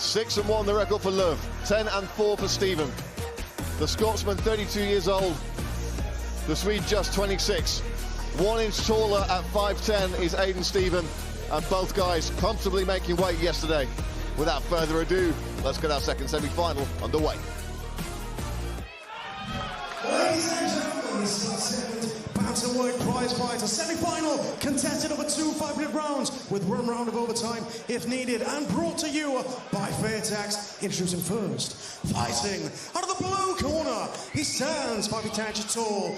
6-1 the record for Lööf, 10-4 for Steven. The Scotsman, 32 years old. The Swede, just 26. 1 inch taller at 5'10" is Aidan Steven, and both guys comfortably making weight yesterday. Without further ado, let's get our second semi-final underway. Ladies and gentlemen, this is our second bantamweight prizefighter semi-final, contested over 2 5-minute rounds with 1 round of overtime if needed, and brought to you by Fairtax. Introducing first, fighting out of the blue corner, he stands 5 feet 10 inches tall,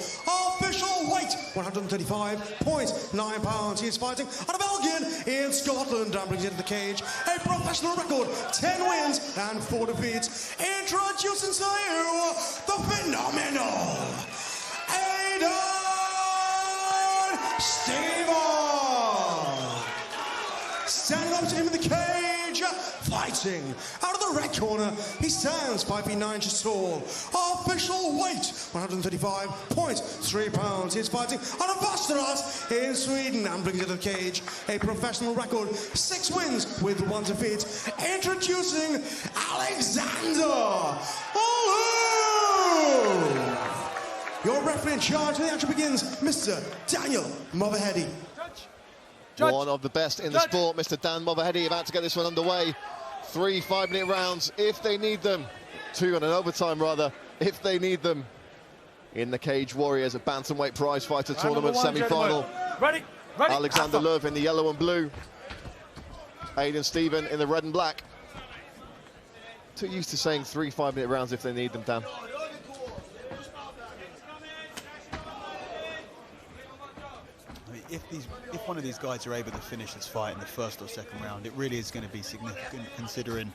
official weight 135.9 pounds. He is fighting out of Elgin in Scotland and brings into the cage a professional record, 10 wins and 4 defeats. Introducing to you the phenomenal Aidan Steven! Standing up to him in the cage, fighting out of the red corner, he stands 5 feet 9 inches tall, official weight 135.3 pounds. He's fighting out of Västerås in Sweden and brings into the cage a professional record, 6 wins with 1 defeat. Introducing Alexander Lööf! Your referee in charge of the action begins, Mr. Daniel Movahedi. Judge. One of the best in the sport, Mr. Dan Movahedi, about to get this one underway. 3 5-minute rounds if they need them. 2 and an overtime, rather, if they need them. In the Cage Warriors, a bantamweight prizefighter tournament semi-final. Ready. Alexander Lööf in the yellow and blue. Aidan Steven in the red and black. Too used to saying 3 5-minute rounds if they need them, Dan. If one of these guys are able to finish this fight in the first or second round, it really is going to be significant, considering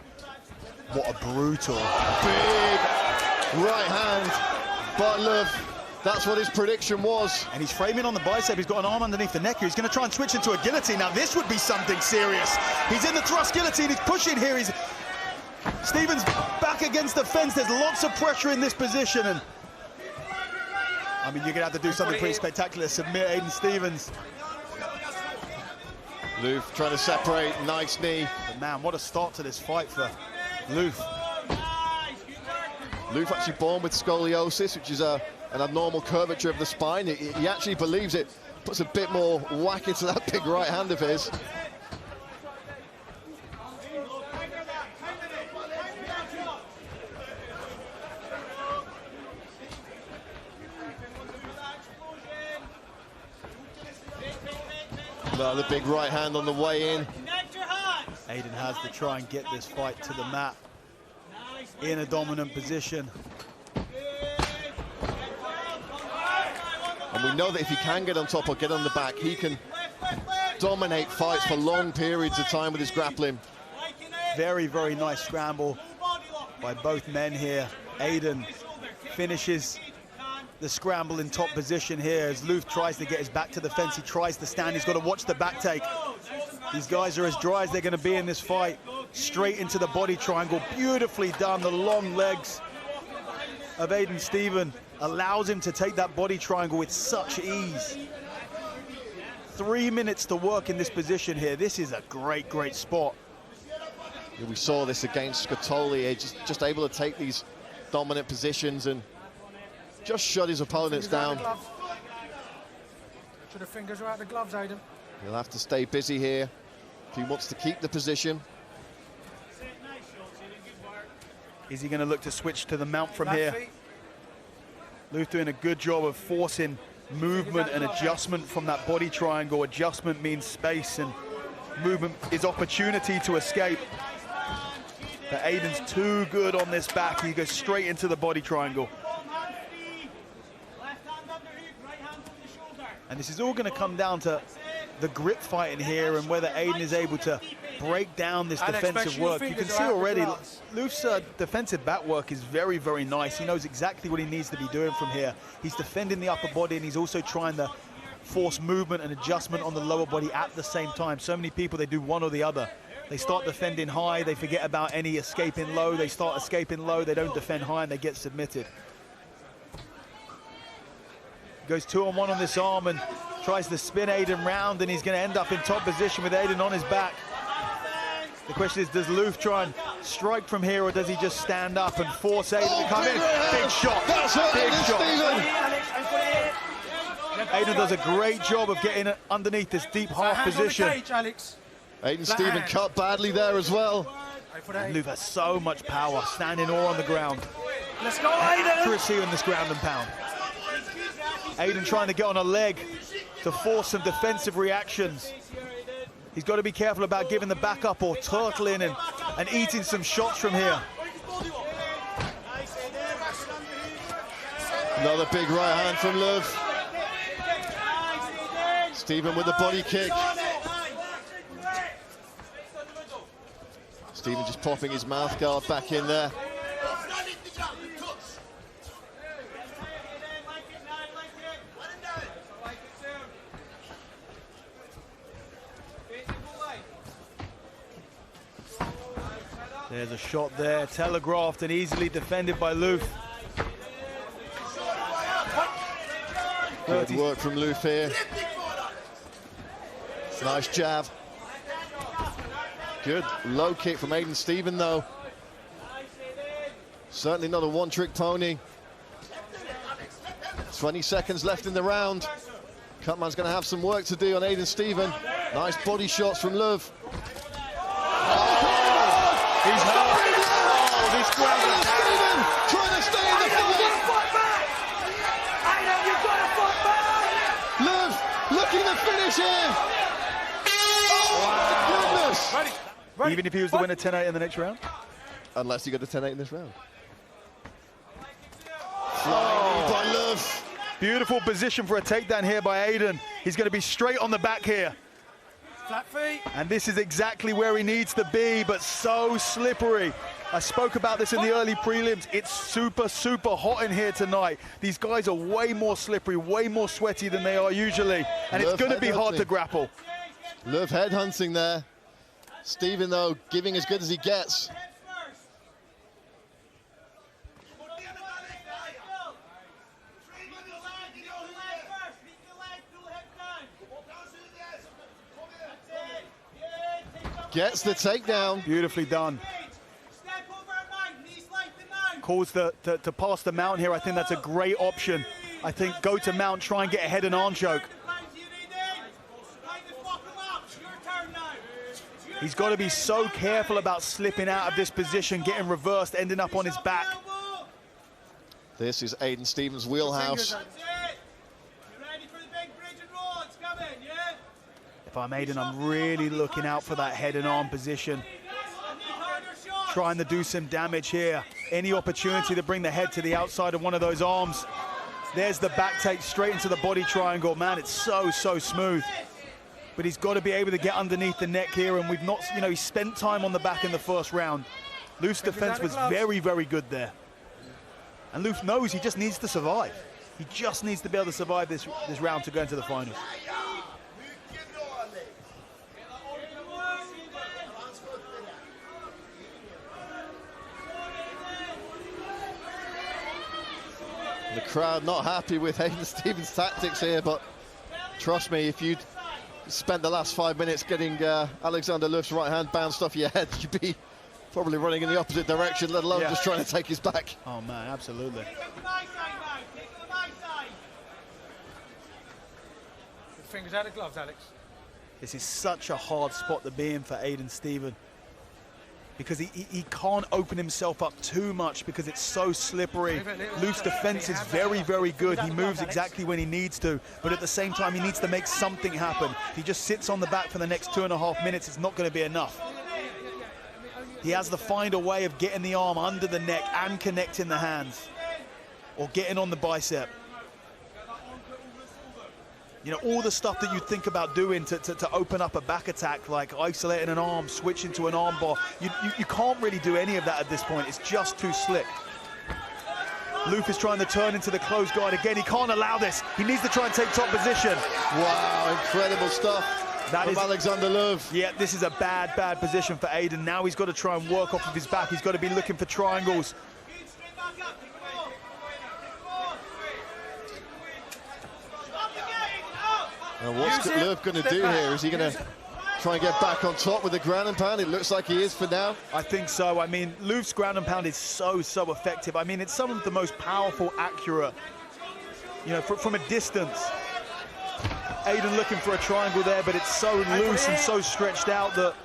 what a brutal big right hand. But Lööf, that's what his prediction was. And he's framing on the bicep. He's got an arm underneath the neck here. He's going to try and switch into a guillotine. Now this would be something serious. He's in the thrust guillotine. He's pushing here. Steven's back against the fence. There's lots of pressure in this position, and I mean, you're going to have to do something pretty spectacular to submit Aidan Stevens. Lööf trying to separate, nice knee. But man, what a start to this fight for Lööf. Lööf actually born with scoliosis, which is an abnormal curvature of the spine. He actually believes it, puts a bit more whack into that big right hand of his. Another big right hand on the way in. Aidan has to try and get this fight to the mat in a dominant position. And we know that if he can get on top or get on the back, he can dominate fights for long periods of time with his grappling. Very, very nice scramble by both men here. Aidan finishes the scramble in top position here as Lööf tries to get his back to the fence. He tries to stand. He's got to watch the back take. These guys are as dry as they're going to be in this fight. Straight into the body triangle. Beautifully done. The long legs of Aidan Steven allows him to take that body triangle with such ease. 3 minutes to work in this position here. This is a great, great spot. Yeah, we saw this against Scotoli, just able to take these dominant positions and just shut his opponents down. Should the fingers are out the gloves, Aidan. He'll have to stay busy here if he wants to keep the position. Is he going to look to switch to the mount from here? Lööf doing a good job of forcing movement and adjustment from that body triangle. Adjustment means space, and movement is opportunity to escape. But Aidan's too good on this back. He goes straight into the body triangle. And this is all going to come down to the grip fight in here and whether Aidan is able to break down this defensive work. You can see already Lööf's defensive back work is very, very nice. He knows exactly what he needs to be doing from here. He's defending the upper body, and he's also trying to force movement and adjustment on the lower body at the same time. So many people, they do one or the other. They start defending high, they forget about any escaping low. They start escaping low, they don't defend high, and they get submitted. Goes 2-on-1 on this arm and tries to spin Aidan round, and he's going to end up in top position with Aidan on his back. The question is, does Lööf try and strike from here, or does he just stand up and force Aidan to come in? Big shot. That's big shot. Stephen. Aidan does a great job of getting underneath this deep half position. Aidan Stephen cut badly there as well. And Lööf has so much power, standing all on the ground. Let's go, Aidan! Accuracy in this ground and pound. Aidan trying to get on a leg to force some defensive reactions. He's got to be careful about giving the back up or turtling and eating some shots from here. Another big right hand from Lööf. Stephen with the body kick. Stephen just popping his mouth guard back in there. There's a shot there, telegraphed and easily defended by Lööf. Good work from Lööf here. Nice jab. Good low kick from Aidan Stephen though. Certainly not a one-trick pony. 20 seconds left in the round. Cutman's going to have some work to do on Aidan Stephen. Nice body shots from Lööf. He's hurt. Oh, this ground is Stephen trying to stay in the fight. Aidan, you've got to fight back! Lööf looking to finish here. Oh, my goodness. Even if he was to win a 10-8 in the next round? Unless you got a 10-8 in this round. Flying by Lööf. Beautiful position for a takedown here by Aidan. He's going to be straight on the back here. Flat feet. And this is exactly where he needs to be, but so slippery. I spoke about this in the early prelims. It's super, super hot in here tonight. These guys are way more slippery, way more sweaty than they are usually. And it's going to be hard to grapple. Lööf headhunting there. Stephen, though, giving as good as he gets. Gets the takedown. Beautifully done. Calls to pass the mount here. I think that's a great option. I think go to mount, try and get a head and arm choke. He's got to be so careful about slipping out of this position, getting reversed, ending up on his back. This is Aidan Stephen's wheelhouse. If I'm Aidan, I'm really looking out for that head and arm position. Trying to do some damage here. Any opportunity to bring the head to the outside of one of those arms. There's the back take straight into the body triangle. Man, it's so, so smooth. But he's got to be able to get underneath the neck here, and we've not, you know, he spent time on the back in the first round. Lööf's defense was very, very good there. And Lööf knows he just needs to survive. He just needs to be able to survive this round to go into the finals. The crowd not happy with Aidan Stephen's tactics here, but trust me, if you'd spent the last 5 minutes getting Alexander Lööf's right hand bounced off your head, you'd be probably running in the opposite direction, let alone just trying to take his back. Oh man, absolutely. Fingers out of gloves, Alex. This is such a hard spot to be in for Aidan Stephen, because he can't open himself up too much because it's so slippery. Lööf's defense is very, very good. He moves exactly when he needs to, but at the same time, he needs to make something happen. If he just sits on the back for the next 2.5 minutes, it's not going to be enough. He has to find a way of getting the arm under the neck and connecting the hands, or getting on the bicep. You know, all the stuff that you think about doing to open up a back attack, like isolating an arm, switching to an arm bar, you can't really do any of that at this point. It's just too slick. Lööf is trying to turn into the closed guard again. He can't allow this. He needs to try and take top position. Wow, incredible stuff from Alexander Lööf. Yeah, this is a bad, bad position for Aidan. Now he's got to try and work off of his back. He's got to be looking for triangles. Now what's Lööf going to do here? Is he going to try and get back on top with the ground and pound? It looks like he is for now. I think so. I mean, Lööf's ground and pound is so effective. I mean, it's some of the most powerful, accurate, you know, from a distance. Aidan looking for a triangle there, but it's so loose and so stretched out that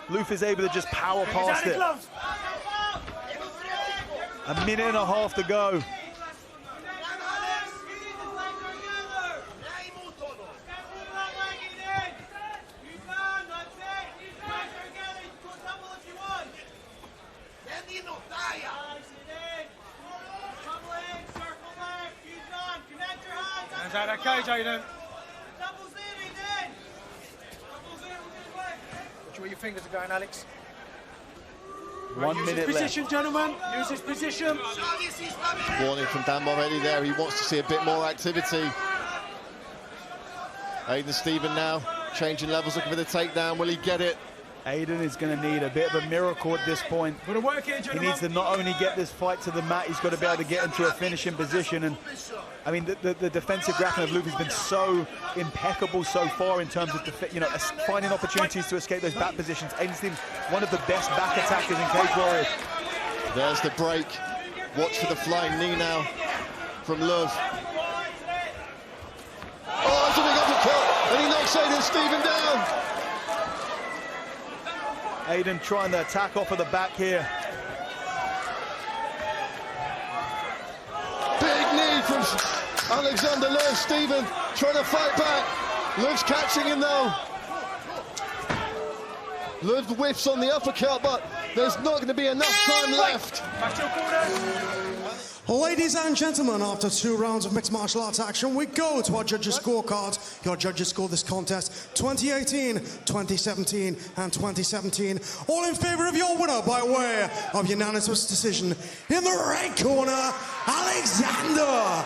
Lööf is able to just power past it. A minute and a half to go. Hands out that cage, Aidan. Watch where your fingers are going, Alex. 1 minute left. Position, gentlemen. Use his position. Warning from Dan already there. He wants to see a bit more activity. Aidan Stephen now changing levels, looking for the takedown. Will he get it? Aidan is going to need a bit of a miracle at this point. Gonna work here, He gentlemen. needs to not only get this fight to the mat, he's got to be able to get into a finishing position. And I mean, the defensive grappling of Lööf has been so impeccable so far in terms of finding opportunities to escape those back positions. Aidan Stevens, one of the best back attackers in Cage Warriors. There's the break. Watch for the flying knee now from Lööf. Oh, that's a big uppercut, and he knocks Aidan Stephen down. Aidan trying to attack off of the back here. Big knee from Alexander Lööf. Stephen trying to fight back. Lööf's catching him though. Lööf whiffs on the uppercut, but there's not going to be enough time left. Back to your corner. Ladies and gentlemen, after 2 rounds of mixed martial arts action, we go to our judges' scorecards. Your judges scored this contest 2018, 2017, and 2017. All in favor of your winner by way of unanimous decision. In the red corner, Alexander